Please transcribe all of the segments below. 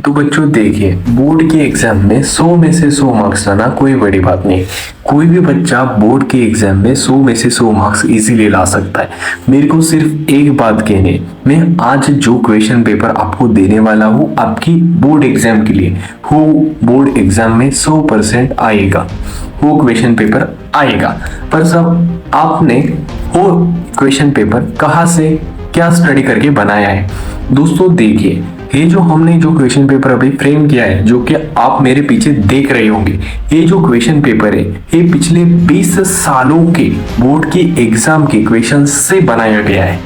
तो बच्चों देखिए, बोर्ड के एग्जाम में 100 में से 100 मार्क्स लाना कोई बड़ी बात नहीं। कोई भी बच्चा बोर्ड के एग्जाम में 100 में से 100 मार्क्स इजीली ला सकता है। मेरे को सिर्फ एक बात कहनी है, मैं आज जो क्वेश्चन पेपर आपको देने वाला हूँ आपकी बोर्ड एग्जाम के लिए, वो बोर्ड एग्जाम में 100% आएगा, वो क्वेश्चन पेपर आएगा। पर सब आपने वो क्वेश्चन पेपर कहाँ से क्या स्टडी करके बनाया है। दोस्तों देखिए, ये जो हमने जो क्वेश्चन पेपर अभी फ्रेम किया है, जो कि आप मेरे पीछे देख रहे होंगे, ये जो क्वेश्चन पेपर है ये पिछले 20 सालों के बोर्ड के एग्जाम के क्वेश्चन से बनाया गया है।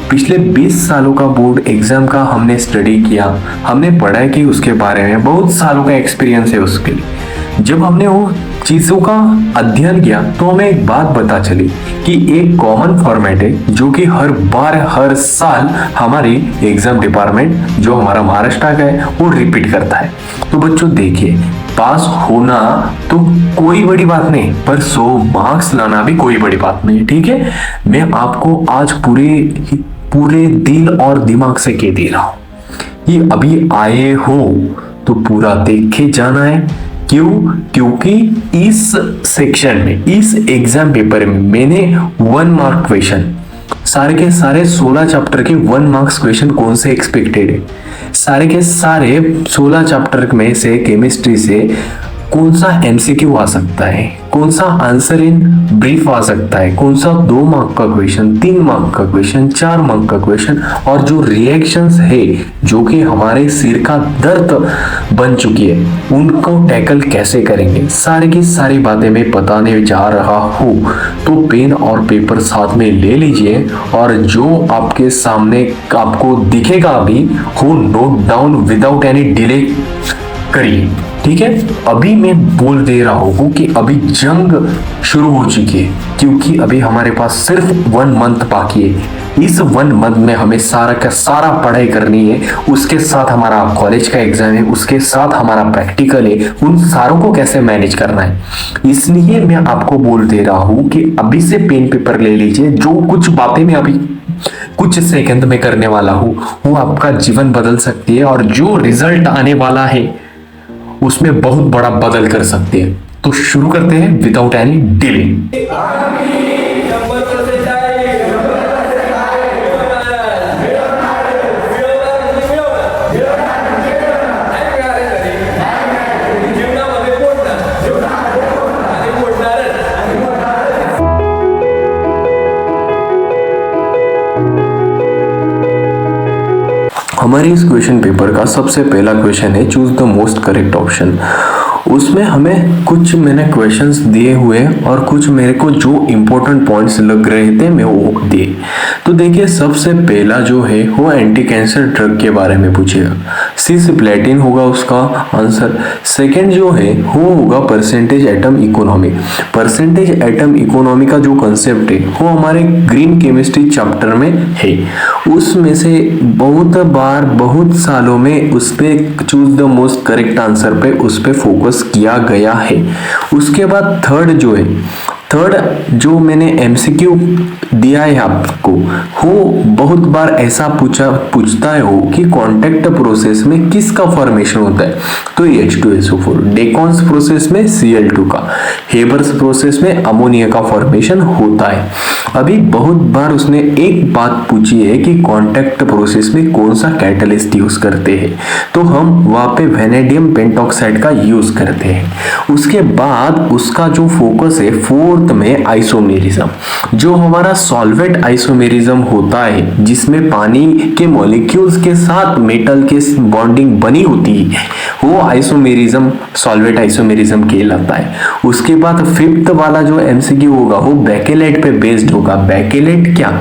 पिछले 20 सालों का बोर्ड एग्जाम का हमने स्टडी किया, हमने पढ़ाई की उसके बारे में, बहुत सालों का एक्सपीरियंस है उसके लिए। जब हमने वो चीजों का अध्ययन किया तो हमें एक बात पता चली कि एक कॉमन फॉर्मेट है जो कि हर बार हर साल हमारी एग्जाम डिपार्टमेंट जो हमारा महाराष्ट्र का है वो रिपीट करता है। तो बच्चों देखिए, पास होना तो कोई बड़ी बात नहीं, पर 100 मार्क्स लाना भी कोई बड़ी बात नहीं। ठीक है, मैं आपको आज पूरे दिल और दिमाग से कह दे रहा हूं, ये अभी आए हो तो पूरा देख के जाना है। क्यों? क्योंकि इस सेक्शन में, इस एग्जाम पेपर में मैंने 1 मार्क क्वेश्चन, सारे के सारे 16 चैप्टर के 1 मार्क्स क्वेश्चन कौन से एक्सपेक्टेड है, सारे के सारे 16 चैप्टर में से केमिस्ट्री से कौन सा एमसीक्यू आ सकता है, कौन सा आंसर इन ब्रीफ आ सकता है, कौन सा 2 मार्क का क्वेश्चन, 3 मार्क का क्वेश्चन, 4 मार्क का क्वेश्चन, और जो रिएक्शंस है जो कि हमारे सिर का दर्द बन चुकी है उनको टैकल कैसे करेंगे, सारी की सारी बातें मैं बताने जा रहा हूँ। तो पेन और पेपर साथ में ले लीजिए और जो आपके सामने आपको दिखेगा अभी वो note down without any delay करिए। ठीक है, अभी मैं बोल दे रहा हूँ कि अभी जंग शुरू हो चुकी है, क्योंकि अभी हमारे पास सिर्फ 1 मंथ बाकी है। इस 1 मंथ में हमें सारा का सारा पढ़ाई करनी है, उसके साथ हमारा कॉलेज का एग्जाम है, उसके साथ हमारा प्रैक्टिकल है, उन सारों को कैसे मैनेज करना है। इसलिए मैं आपको बोल दे रहा हूँ कि अभी से पेन पेपर ले लीजिए। जो कुछ बातें मैं अभी कुछ सेकंड में करने वाला हूँ वो आपका जीवन बदल सकती है, और जो रिजल्ट आने वाला है उसमें बहुत बड़ा बदल कर सकते हैं। तो शुरू करते हैं विदाउट एनी डिले। हमारे इस क्वेश्चन पेपर का सबसे पहला क्वेश्चन है choose the most correct option. उसमें हमें कुछ मैंने क्वेश्चंस दिए हुए और कुछ मेरे को जो इंपॉर्टेंट पॉइंट्स लग रहे थे मैं वो दिए। तो देखिए, सबसे पहला जो है वो एंटी कैंसर ड्रग के बारे में पूछेगा, सिस्प्लेटिन होगा उसका आंसर। सेकंड जो है वो होगा percentage atom economy. Percentage atom economy का जो कंसेप्ट है वो हमारे ग्रीन केमिस्ट्री चैप्टर में है। उसमें से बहुत बार बहुत सालों में उस पे choose the most correct answer पे उस पे फोकस किया गया है। उसके बाद थर्ड जो मैंने एमसीक्यू दिया है आपको, वो बहुत बार ऐसा पूछता है हो कि कांटेक्ट प्रोसेस में किसका फॉर्मेशन होता है, तो H2SO4, डेकॉन्स प्रोसेस में Cl2 का, हेबर्स प्रोसेस में अमोनिया का फॉर्मेशन होता है। अभी बहुत बार उसने एक बात पूछी है कि कांटेक्ट प्रोसेस में कौन सा कैटलिस्ट यूज करते हैं, तो हम वहां पे वेनेडियम पेंटॉक्साइड का यूज करते हैं। उसके बाद उसका जो फोकस है 4th में आइसोमेरिज्म, जो हमारा सॉल्वेंट आइसोमेरिज्म होता है जिसमें पानी के मॉलिक्यूल्स के साथ मेटल के बॉन्डिंग बनी होती है, वो आइसोमेरिज्म सॉल्वेंट आइसोमेरिज्म कहलाता है। उसके बाद 5th वाला जो एमसीक्यू होगा वो बेकेलेट पे बेस्ड होगा। बेकेलेट क्या?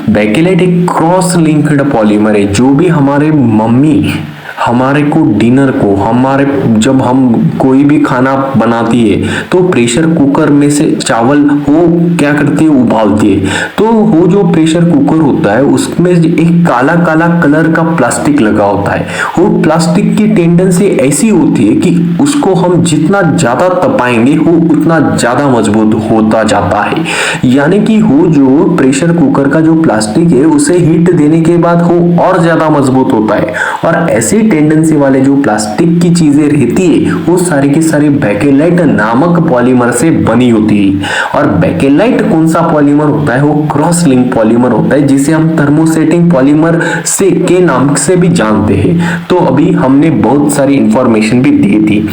बेकेलेट एक क्रॉस लिंक्ड पॉलीमर है, जो भी हमारे मम्मी हमारे को डिनर को हमारे जब हम कोई भी खाना बनाती है तो प्रेशर कुकर में से चावल वो क्या करती है, उबालती है। तो वो जो प्रेशर कुकर होता है उसमें एक काला काला कलर का प्लास्टिक लगा होता है। वो प्लास्टिक की टेंडेंसी ऐसी होती है कि उसको हम जितना ज्यादा तपाएंगे वो उतना ज्यादा मजबूत होता जाता है। यानी कि वो जो प्रेशर कुकर का जो प्लास्टिक है उसे हीट देने के बाद वो और ज्यादा मजबूत होता है, और ऐसी टेंडेंसी वाले जो प्लास्टिक की चीजें रहती है वो सारी की सारी बेकेलाइट नामक पॉलीमर से बनी होती है। और बेकेलाइट कौन सा पॉलीमर होता है? वो क्रॉस लिंक पॉलीमर होता है, जिसे हम थर्मोसेटिंग पॉलीमर से के नाम से भी जानते हैं। तो अभी हमने बहुत सारी इंफॉर्मेशन भी दी थी।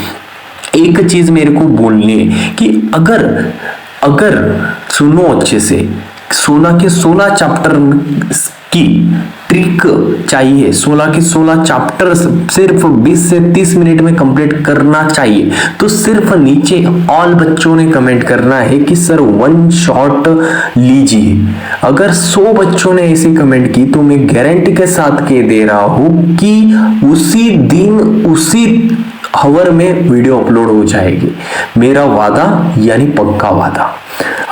एक चीज मेरे को बोलनी है कि अगर सुनो अच्छे से, 16 के 16 चैप्टर की ट्रिक चाहिए, 16 के 16 चैप्टर सिर्फ 20 से 30 मिनट में कंप्लीट करना चाहिए, तो सिर्फ नीचे ऑल बच्चों ने कमेंट करना है कि सर वन शॉट लीजिए। अगर 100 बच्चों ने ऐसी कमेंट की तो मैं गारंटी के साथ कह दे रहा हूं कि उसी दिन उसी हवर में वीडियो अपलोड हो जाएगी। मेरा वादा यानी पक्का वादा।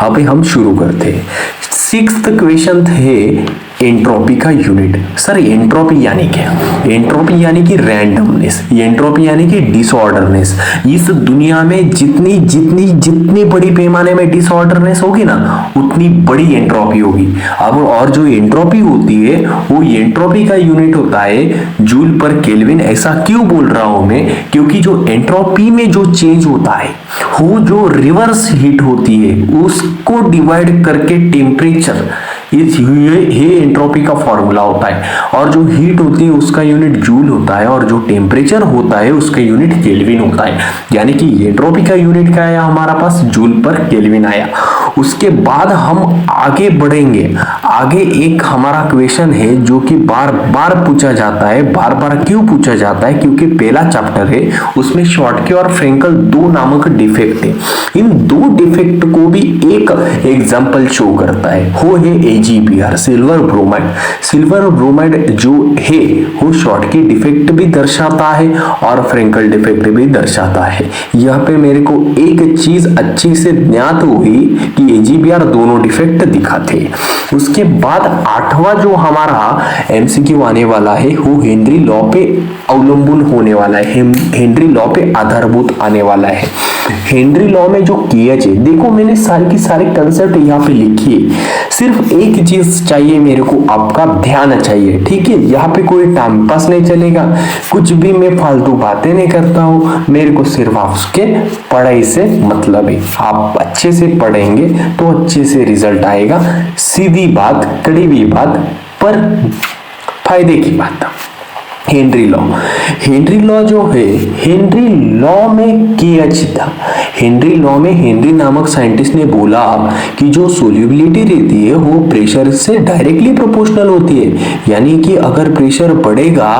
अभी हम शुरू करते हैं। 6th क्वेश्चन है एंट्रोपी का यूनिट। सर एंट्रोपी यानी क्या? एंट्रोपी यानी कि रैंडमनेस, एंट्रोपी यानी कि डिसऑर्डरनेस। इस दुनिया में जितनी बड़ी पैमाने में डिसऑर्डरनेस होगी ना, उतनी बड़ी एंट्रोपी होगी। अब और जो एंट्रोपी होती है वो एंट्रोपी का यूनिट होता है जूल पर केल्विन। ऐसा क्यों बोल रहा हूं मैं? क्योंकि जो एंट्रोपी में जो चेंज होता है वो जो रिवर्स हीट होती है उसको डिवाइड करके टेम्परेचर, ये एंट्रोपी का फॉर्मूला होता है। और जो हीट होती है उसका यूनिट जूल होता है, और जो टेम्परेचर होता है उसका यूनिट केल्विन होता है। यानी कि एंट्रोपी का यूनिट क्या आया हमारा पास? जूल पर केल्विन आया। उसके बाद हम आगे बढ़ेंगे। आगे एक हमारा क्वेश्चन है जो कि बार बार पूछा जाता है। बार बार क्यों पूछा जाता है? क्योंकि पहला चैप्टर है, उसमें शॉर्टके और फ्रेंकल 2 नामक डिफेक्ट है। इन 2 डिफेक्ट को भी एक एग्जाम्पल शो करता है, वो है AgBr, silver bromide. Silver bromide जो है वो शॉर्टके डिफेक्ट भी दर्शाता है और फ्रेंकल डिफेक्ट भी दर्शाता है। यहाँ पे मेरे को एक चीज अच्छे से ज्ञात हुई कि AgBr दोनों डिफेक्ट दिखाते हैं। उसके बाद 8वां जो हमारा MCQ आने वाला है वो हेनरी लॉ पे अवलंबन होने वाला है, हेनरी लॉ पे आधारभूत आने वाला है। हेनरी लॉ में जो KH है, देखो मैंने सारे की सारे कंसेप्ट यहाँ पे लिखी है। सिर्फ एक चीज चाहिए मेरे को, आपका ध्यान चाहिए, ठीक है? यहाँ पे कोई टाइम पास नहीं चलेगा, कुछ भी मैं फालतू बातें नहीं करता हूँ। मेरे को सिर्फ आपके पढ़ाई से मतलब है। आप अच्छे से पढ़ेंगे तो अच्छे से रिजल्ट आएगा। सीधी बात, कड़वी बात, पर फायदे की बात। हेनरी लॉ जो है, हेनरी लॉ में KH था। हेनरी लॉ में हेनरी नामक साइंटिस्ट ने बोला कि जो सोल्यूबिलिटी रहती है वो प्रेशर से डायरेक्टली प्रोपोर्शनल होती है। यानी कि अगर प्रेशर बढ़ेगा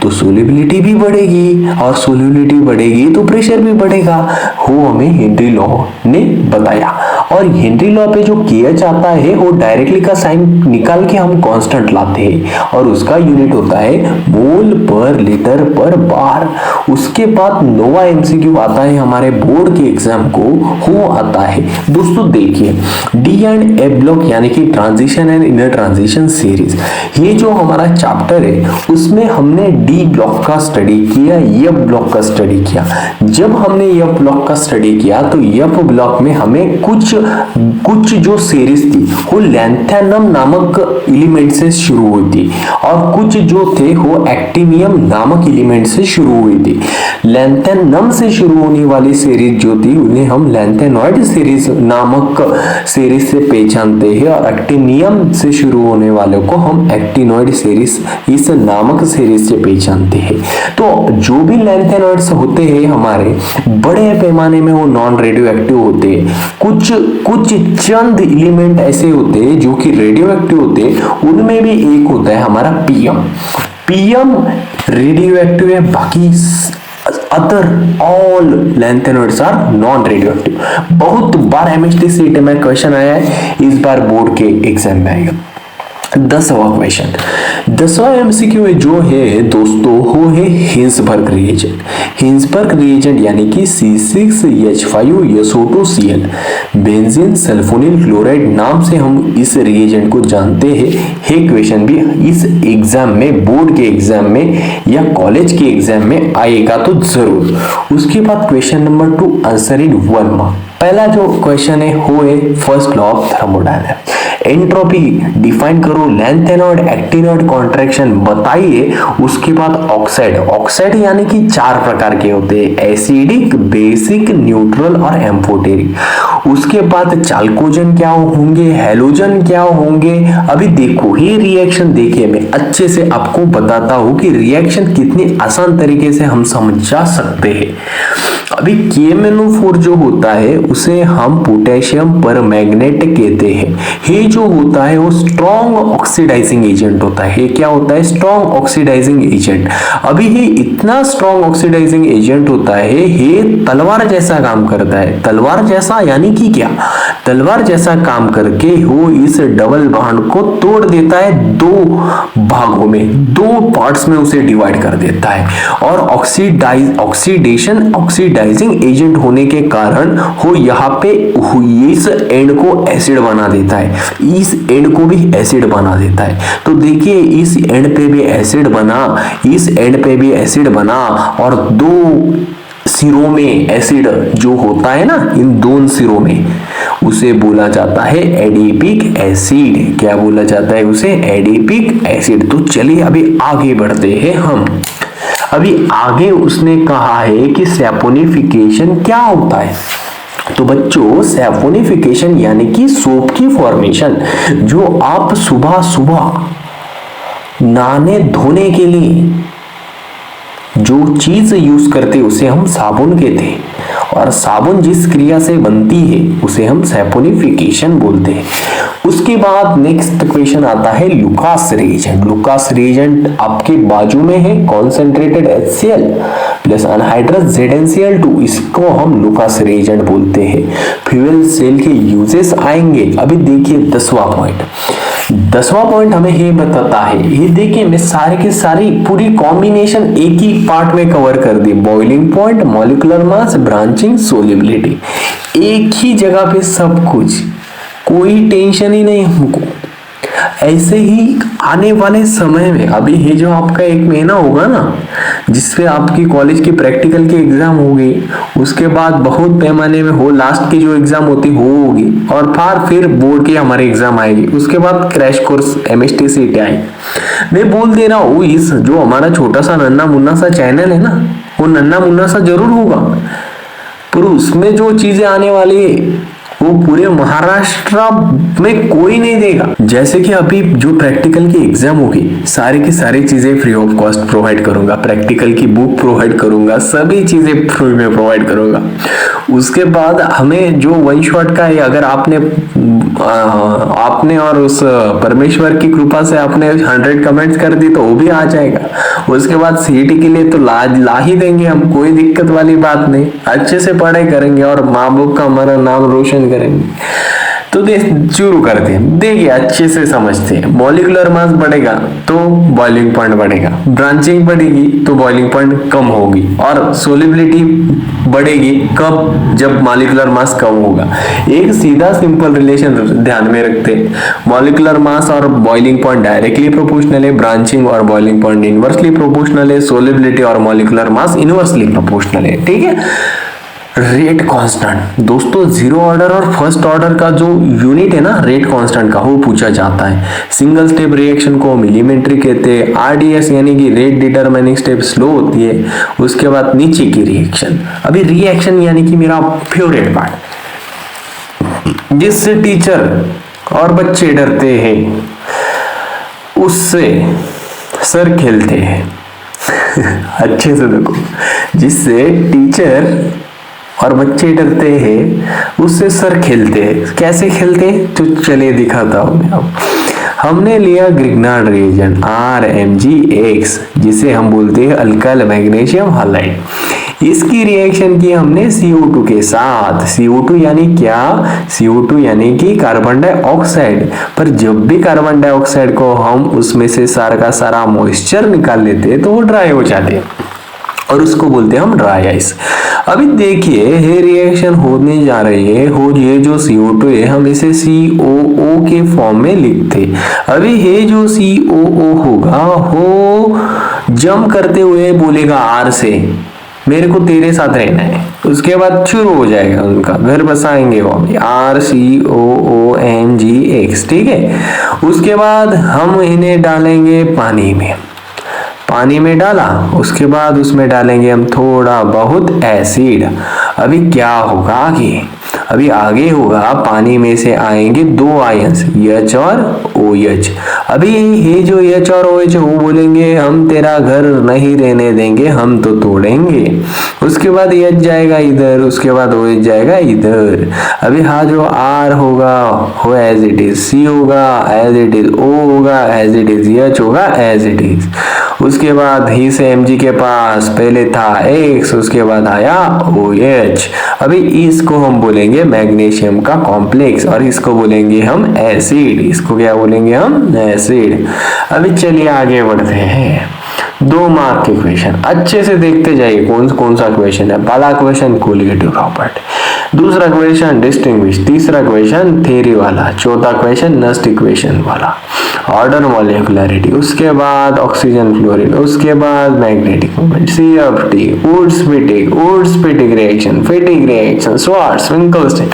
तो सोल्यूबिलिटी भी बढ़ेगी, और सोल्यूबिलिटी बढ़ेगी तो प्रेशर भी बढ़ेगा। वो हमें हेनरी लॉ ने बताया। और हेनरी लॉ पे जो KH आता है वो डायरेक्टली का साइन निकाल के हम कांस्टेंट लाते हैं, और उसका यूनिट होता है मोल पर लीटर पर बार। उसके बाद नोवा MCQ आता है हमारे बोर्ड के एग्जाम को, वो आता है दोस्तों देखिए D एंड F ब्लॉक, यानी कि transition and inner transition series. ये जो हमारा चैप्टर है उसमें हमने D ब्लॉक का स्टडी किया, F ब्लॉक का स्टडी किया। जब हमने F ब्लॉक का स्टडी किया तो F ब्लॉक में हमें कुछ जो सीरीज थी वो लैंथेनम नामक एलिमेंट से शुरू हुई थी, और कुछ जो थे वो एक्टिनियम नामक एलिमेंट से शुरू हुई थी। लैंथेनम से शुरू होने वाली सीरीज जो थी उन्हें हम लैंथेनॉइड सीरीज नामक सीरीज से पहचानते हैं, और एक्टिनियम से शुरू होने वाले को हम एक्टिनॉइड सीरीज इस नामक सीरीज से पहचानते हैं। तो जो भी लैंथेनॉइड्स होते हैं हमारे बड़े पैमाने में वो नॉन रेडियो एक्टिव होते हैं। कुछ चंद एलिमेंट ऐसे होते हैं जो कि रेडियो एक्टिव होते हैं, उनमें भी एक होता है हमारा पीएम रेडियो एक्टिव है, बाकी other all lanthanoids are non radio active. बहुत बार MST सीट में क्वेश्चन आया है, इस बार बोर्ड के एग्जाम में आएगा। 10वां क्वेश्चन, 10वां MCQ जो है दोस्तों वो है हिंसबर्ग रिएजेंट। हिंसबर्ग रिएजेंट यानी कि C6H5SO2Cl, बेंजीन सल्फोनिल क्लोराइड नाम से हम इस रिएजेंट को जानते हैं। ये क्वेश्चन भी इस एग्जाम में, बोर्ड के एग्जाम में या कॉलेज के एग्जाम में आएगा तो जरूर। उसके बाद question number 2 answer in 1 mark. पहला जो क्वेश्चन है वो है first law of thermodynamics. Entropy define करो, लैंथेनॉइड, एक्टिनॉइड, कॉन्ट्रैक्शन बताइए। उसके बाद ऑक्साइड, ऑक्साइड यानी कि 4 प्रकार के होते हैं, एसिडिक, बेसिक, न्यूट्रल और एम्फोटेरिक। उसके बाद चाल्कोजन क्या होंगे, हैलोजन क्या होंगे। अभी देखो ये रिएक्शन, देखिए मैं अच्छे से आपको बताता हूं कि रिएक्शन कितनी आसान तरीके से हम समझा सकते हैं। अभी KMnO4 जो होता है उसे हम पोटेशियम परमैंगनेट कहते हैं। ये जो होता है वो स्ट्रॉन्ग ऑक्सीडाइजिंग एजेंट होता है। ये क्या होता है, स्ट्रॉन्ग ऑक्सीडाइजिंग एजेंट। अभी ये इतना स्ट्रॉन्ग ऑक्सीडाइजिंग एजेंट होता है, ये तलवार जैसा काम करता है। तलवार जैसा यानी कि क्या, तलवार जैसा काम करके वो इस डबल बॉन्ड को तोड़ देता है, 2 भागों में, 2 पार्ट्स में उसे डिवाइड कर देता है। और ऑक्सीडेशन ऑक्सीडाइजिंग एजेंट होने के कारण वो यहाँ पे इस एंड को एसिड बना देता है, इस एंड को भी एसिड बना देता है। तो देखिए इस एंड पे भी एसिड बना, इस एंड पे भी एसिड बना, और 2 सिरों में एसिड जो होता है ना, इन 2 सिरों में, उसे बोला जाता है एडिपिक एसिड। क्या बोला जाता है उसे, एडिपिक एसिड। तो चलिए अभी आगे बढ़ते हैं हम। अभी आगे उसने कहा है कि सैपोनिफिकेशन क्या होता है। तो बच्चों सैपोनिफिकेशन यानी कि सोप की फॉर्मेशन। जो आप सुबह सुबह नहाने धोने के लिए जो चीज यूज करते उसे हम साबुन कहते हैं, और साबुन जिस क्रिया से बनती है उसे हम सैपोनिफिकेशन बोलते हैं। उसके बाद नेक्स्ट क्वेश्चन आता है लुकास रिएजेंट। लुकास रिएजेंट आपके बाजू में है, concentrated HCl plus anhydrous ZnCl2, इसको हम लुकास रिएजेंट बोलते हैं। फ्यूल सेल के यूजेस आएंगे। अभी देखिए 10वां पॉइंट, 10वां पॉइंट हमें ये बताता है, ये देखिए मैं सारे के सारी पूरी कॉम्बिनेशन एक ही पार्ट में कवर कर दी। Boiling point, molecular mass, branching, solubility, एक ही जगह पे सब कुछ, कोई टेंशन ही नहीं हमको। ऐसे ही आने वाले समय में, अभी ये जो आपका 1 महीना होगा ना, जिसपे आपकी कॉलेज की प्रैक्टिकल की एग्जाम होगी, उसके बाद बहुत पैमाने में हो लास्ट की जो एग्जाम होती होगी, और फिर बोर्ड की हमारी एग्जाम आएगी। उसके बाद क्रैश कोर्स MST CT आई। मैं बोल दे रहा हूँ इस जो हमारा छोटा सा नन्ना मुन्ना सा चैनल है ना, वो नन्ना मुन्ना सा जरूर होगा, पर उसमें जो चीजें आने वाली है वो पूरे महाराष्ट्र में कोई नहीं देगा। जैसे कि अभी जो प्रैक्टिकल की एग्जाम होगी, सारी की सारी चीजें फ्री ऑफ कॉस्ट प्रोवाइड करूंगा, प्रैक्टिकल की बुक प्रोवाइड करूंगा, सभी चीजें फ्री में प्रोवाइड करूंगा। उसके बाद हमें जो 1 शॉट का है, अगर आपने और उस परमेश्वर की कृपा से आपने 100 कमेंट्स कर दी तो वो भी आ जाएगा। उसके बाद CET के लिए तो ला ही देंगे हम, कोई दिक्कत वाली बात नहीं, अच्छे से पढ़ाई करेंगे और माँ बाप का हमारा नाम रोशन करेंगे। तो शुरू करते हैं, देखिए अच्छे से समझते हैं। मॉलिक्यूलर मास बढ़ेगा तो बॉइलिंग पॉइंट बढ़ेगा, ब्रांचिंग बढ़ेगी तो बॉइलिंग पॉइंट कम होगी, और सोल्युबिलिटी बढ़ेगी कब, जब मॉलिक्यूलर मास कम होगा। एक सीधा सिंपल रिलेशन ध्यान में रखते हैं, मॉलिक्यूलर मास और बॉइलिंग पॉइंट डायरेक्टली प्रोपोर्शनल है, ब्रांचिंग और बॉइलिंग पॉइंट इनवर्सली प्रोपोर्शनल है, सोल्युबिलिटी और मॉलिक्यूलर मास इनवर्सली प्रोपोर्शनल है। ठीक है। रेट कांस्टेंट, दोस्तों 0 ऑर्डर और फर्स्ट ऑर्डर का जो यूनिट है ना रेट कांस्टेंट का, वो पूछा जाता है। सिंगल स्टेप रिएक्शन को मिलीमेट्री कहते हैं। RDS यानी कि रेट डिटरमाइनिंग स्टेप स्लो होती है। उसके बाद नीचे की रिएक्शन। अभी रिएक्शन यानी कि मेरा फेवरेट पार्ट, जिससे टीचर और बच्चे डरते हैं उससे सर खेलते हैं। अच्छे से देखो, जिससे टीचर और बच्चे डरते हैं उससे सर खेलते हैं। कैसे खेलते हैं तो चलिए दिखाता हूं मैं अब। हमने लिया ग्रिग्नार्ड रिएजेंट RMgX, जिसे हम बोलते हैं अल्काइल मैग्नीशियम हाइलाइड। इसकी रिएक्शन की हमने CO2 के साथ। CO2 यानी क्या, CO2 यानी कि कार्बन डाइऑक्साइड। पर जब भी कार्बन डाइऑक्साइड को हम उसमें से सारा का सारा मॉइस्चर निकाल लेते हैं तो वो ड्राई हो जाते हैं, और उसको बोलते हैं हम ड्राई आइस। अभी देखिए ये रिएक्शन होने जा रही है, हो ये जो CO2 है हम इसे COO के फॉर्म में लिखते। अभी ये जो COO होगा वो जम करते हुए बोलेगा R से, मेरे को तेरे साथ रहना है। उसके बाद शुरू हो जाएगा उनका, घर बसाएंगे वो RCOONGX, ठीक है। उसके बाद हम इन्हें डालेंगे पानी में, पानी में डाला, उसके बाद उसमें डालेंगे हम थोड़ा बहुत एसिड। अभी क्या होगा आगे? अभी आगे होगा, पानी में से आएंगे दो आयंस H और OH। अभी ये जो H और OH वो बोलेंगे हम तेरा घर नहीं रहने देंगे, हम तो तोड़ेंगे। उसके बाद H जाएगा इधर, उसके बाद OH जाएगा इधर। अभी हाँ जो R होगा हो एज इट इज, C होगा एज इट इज, O होगा एज इट इज, H होगा एज इट इज। उसके बाद ही से Mg के पास पहले था X, उसके बाद आया OH। अभी इसको हम बोलेंगे मैग्नीशियम का कॉम्प्लेक्स और इसको बोलेंगे हम एसिड। इसको क्या बोलेंगे हम? एसिड। अभी चलिए आगे बढ़ते हैं। 2 मार्क के क्वेश्चन अच्छे से देखते जाइए कौन सा क्वेश्चन है। पहला क्वेश्चन कोलिगेटिव प्रॉपर्टी, दूसरा क्वेश्चन डिस्टिंग्विश, तीसरा क्वेश्चन थ्योरी वाला, चौथा क्वेश्चन नस्ट इक्वेशन वाला, ऑर्डर मॉलिक्यूलरिटी, उसके बाद ऑक्सीजन फ्लोरीन, उसके बाद magnetic moment, CFT, Wurtz Fittig reaction, Fittig reaction, श्वार्ट्ज-विंकलस्टाइन,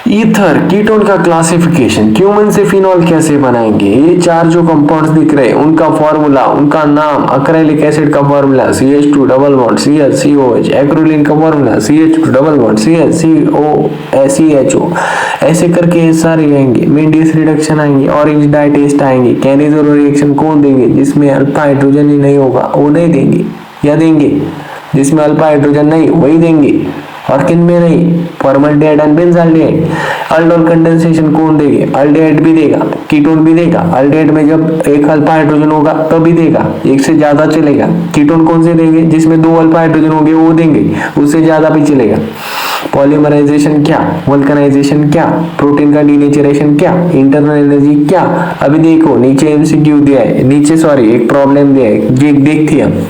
ईथर, कीटोन का क्लासिफिकेशन, क्यूमेन से फिनॉल कैसे बनाएंगे, ये 4 जो कंपाउंड्स दिख रहे हैं उनका फॉर्मूला, उनका नाम, अक्रेलिक एसिड का formula CH2 double bond CH, एक्रोलीन का formula CH2 double bond CHO, ऐसे करके ये सारे आएंगे। मेंडियस रिडक्शन आएंगे, ऑरेंज डाई टेस्ट आएंगे, कैनिज़रो रिएक्शन कौन देंगे? जिसमें अल्फा हाइड्रोजन ही नहीं होगा वो नहीं देंगे, या देंगे? जिसमें अल्फा हाइड्रोजन नहीं वही देंगे। और किन में नहीं? Formaldehyde and benzaldehyde. Aldol condensation कौन देंगे? अल्डिहाइड भी देगा, कीटोन भी देगा। अल्डिहाइड में जब एक अल्फा हाइड्रोजन होगा तभी देगा, एक से ज्यादा चलेगा। कीटोन कौन से देंगे? जिसमें 2 अल्फा हाइड्रोजन होंगे वो देंगे, उससे ज्यादा भी चलेगा। पॉलीमराइजेशन क्या, वल्कनाइजेशन क्या, प्रोटीन का डीनेचरेशन क्या, इंटरनल एनर्जी क्या। अभी देखो नीचे एमसीक्यू दिया है, नीचे सॉरी एक प्रॉब्लम दिया है, देखते हैं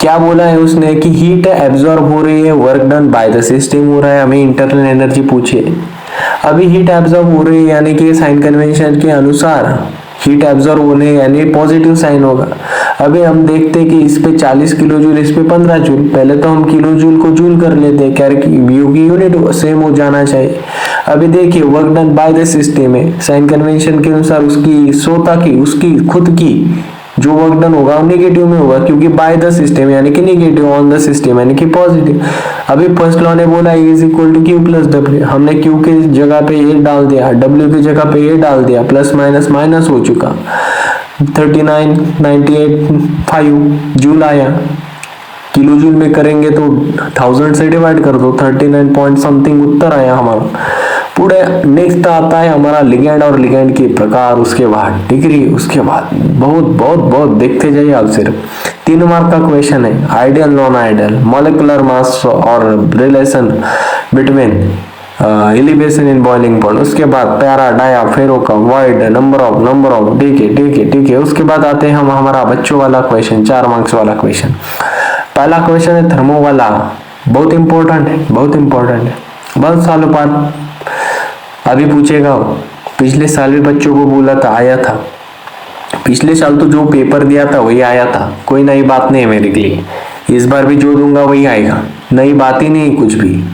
क्या बोला है उसने कि हीट एब्जॉर्ब हो रही है, work done by the system हो रहा है। हमें इंटरनल एनर्जी पूछिए। अभी हीट एब्जॉर्ब हो रही है यानी कि साइन कन्वेंशन के अनुसार हीट एब्जॉर्ब होने यानी पॉजिटिव साइन होगा। अभी हम देखते हैं कि इस पे 40 किलो जूल, इस पे 15 जूल। पहले तो हम किलो जूल को जूल कर लेते हैं, क्या यू की यूनिट सेम हो जाना चाहिए। अभी देखिए work done by the system है, साइन कन्वेंशन के अनुसार उसकी स्वतः की, उसकी खुद की जो वर्क डन होगा वो नेगेटिव में होगा, क्योंकि बाय द सिस्टम यानी कि नेगेटिव, ऑन द सिस्टम यानी कि पॉजिटिव। अभी फर्स्ट लॉ ने बोला E is equal to Q plus W, हमने Q के जगह पे ये डाल दिया, W की जगह पे ये डाल दिया, प्लस माइनस माइनस हो चुका, 39.98 जूल आया। किलो जूल में करेंगे तो 1000 से डिवाइड कर दो, 39 पॉइंट समथिंग उत्तर आया हमारा। पूरे नेक्स्ट आता है हमारा लिगेंड और लिगेंड के प्रकार, उसके बाद डिग्री, उसके बाद बहुत देखते जाइए आप। सिर्फ 3 मार्क का क्वेश्चन है, ideal non ideal, molecular mass और relation between elevation in boiling point, उसके बाद पैरा डाया फेरो का वाइड नंबर ऑफ, ठीक है। उसके बाद आते हैं हम हमारा बच्चों वाला क्वेश्चन, 4 मार्क्स वाला क्वेश्चन। पहला क्वेश्चन है थर्मो वाला, बहुत इंपॉर्टेंट है, बहुत सालों बाद अभी पूछेगा। पिछले साल भी बच्चों को बोला था, आया था। पिछले साल तो जो पेपर दिया था वही आया था, कोई नई बात नहीं है मेरे लिए। इस बार भी जो दूंगा वही आएगा, नई बात ही नहीं कुछ भी।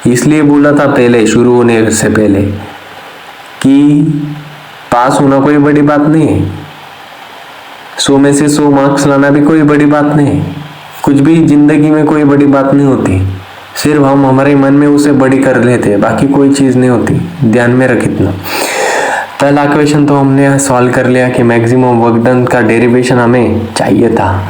इसलिए बोला था पहले, शुरू होने से पहले, कि पास होना कोई बड़ी बात नहीं है, 100 में से 100 मार्क्स लाना भी कोई बड़ी बात नहीं है। कुछ भी जिंदगी में कोई बड़ी बात नहीं होती, सिर्फ हम हमारे मन में उसे बड़ी कर लेते हैं, बाकी कोई चीज नहीं होती, ध्यान में रख इतना। पहला क्वेश्चन तो हमने सॉल्व कर लिया कि मैक्सिमम वर्क डन का डेरिवेशन हमें चाहिए था।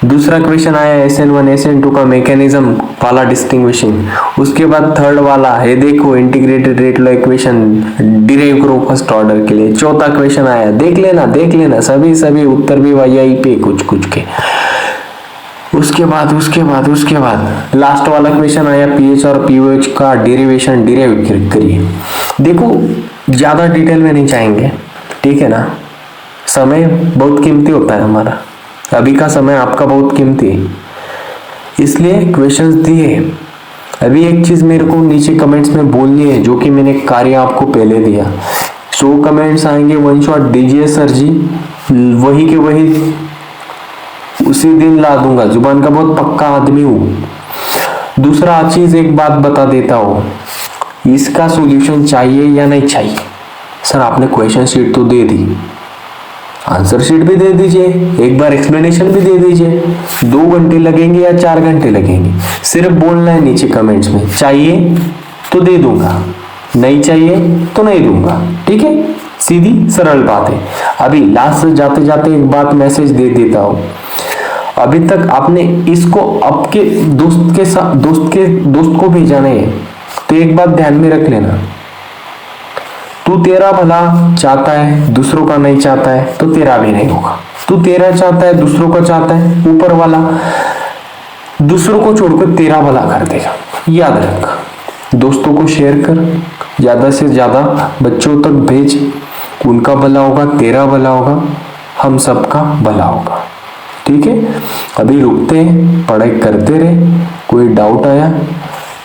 दूसरा क्वेश्चन आया SN1 SN2 का मैकेनिज्म वाला डिस्टिंग्विशिंग। उसके बाद थर्ड वाला है, देखो integrated rate law equation derive करो फर्स्ट ऑर्डर के लिए। चौथा क्वेश्चन आया, देख लेना सभी उत्तर भी यही पे कुछ के। उसके बाद लास्ट वाला क्वेश्चन आया, पीएच और पीओएच का डेरिवेशन डिराइव करिए। देखो ज्यादा डिटेल में नहीं चाहेंगे, ठीक है ना, समय बहुत कीमती होता है हमारा, अभी का समय आपका बहुत कीमती है, इसलिए क्वेश्चंस दिए। अभी एक चीज मेरे को नीचे कमेंट्स में बोलनी है, जो कि मैंने कार्य आपको पहले दिया। 100 कमेंट्स आएंगे, वन शॉट दीजिए सर जी, वही के वही उसी दिन ला दूंगा, जुबान का बहुत पक्का आदमी हूँ। दूसरा चीज एक बात बता देता हूँ, इसका सॉल्यूशन चाहिए या नहीं चाहिए? सर आपने क्वेश्चन शीट तो दे दी, आंसर शीट भी दे दीजिए, एक बार एक्सप्लेनेशन भी दे दीजिए। 2 घंटे लगेंगे या 4 घंटे लगेंगे? सिर्फ बोलना है नीचे कमेंट्स में, चाहिए तो दे दूंगा, नहीं चाहिए तो नहीं दूंगा। ठीक है, सीधी सरल बात है। अभी लास्ट जाते जाते एक बात मैसेज दे देता हूं, अभी तक आपने इसको आपके दोस्त को भेजा नहीं है तो एक बात ध्यान में रख लेना, तू तेरा भला चाहता है, दूसरों का नहीं चाहता है तो तेरा भी नहीं होगा। तू तेरा चाहता है, दूसरों का चाहता है, ऊपर वाला दूसरों को छोड़कर तेरा भला कर देगा। याद रख, दोस्तों को शेयर कर, ज्यादा से ज्यादा बच्चों तक भेज, उनका भला होगा, तेरा भला होगा, हम सबका भला होगा। ठीक है, अभी रुकते हैं, पढ़ाई करते रहे। कोई डाउट आया,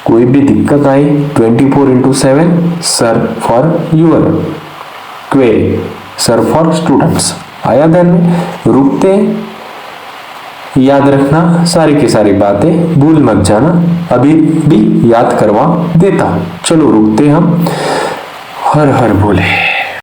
कोई भी दिक्कत आई, 24/7 sir for your query, sir for students. आया ध्यान में? रुकते हैं, याद रखना सारी की सारी बातें, भूल मत जाना, अभी भी याद करवा देता हूं। चलो रुकते हम, हर हर बोले।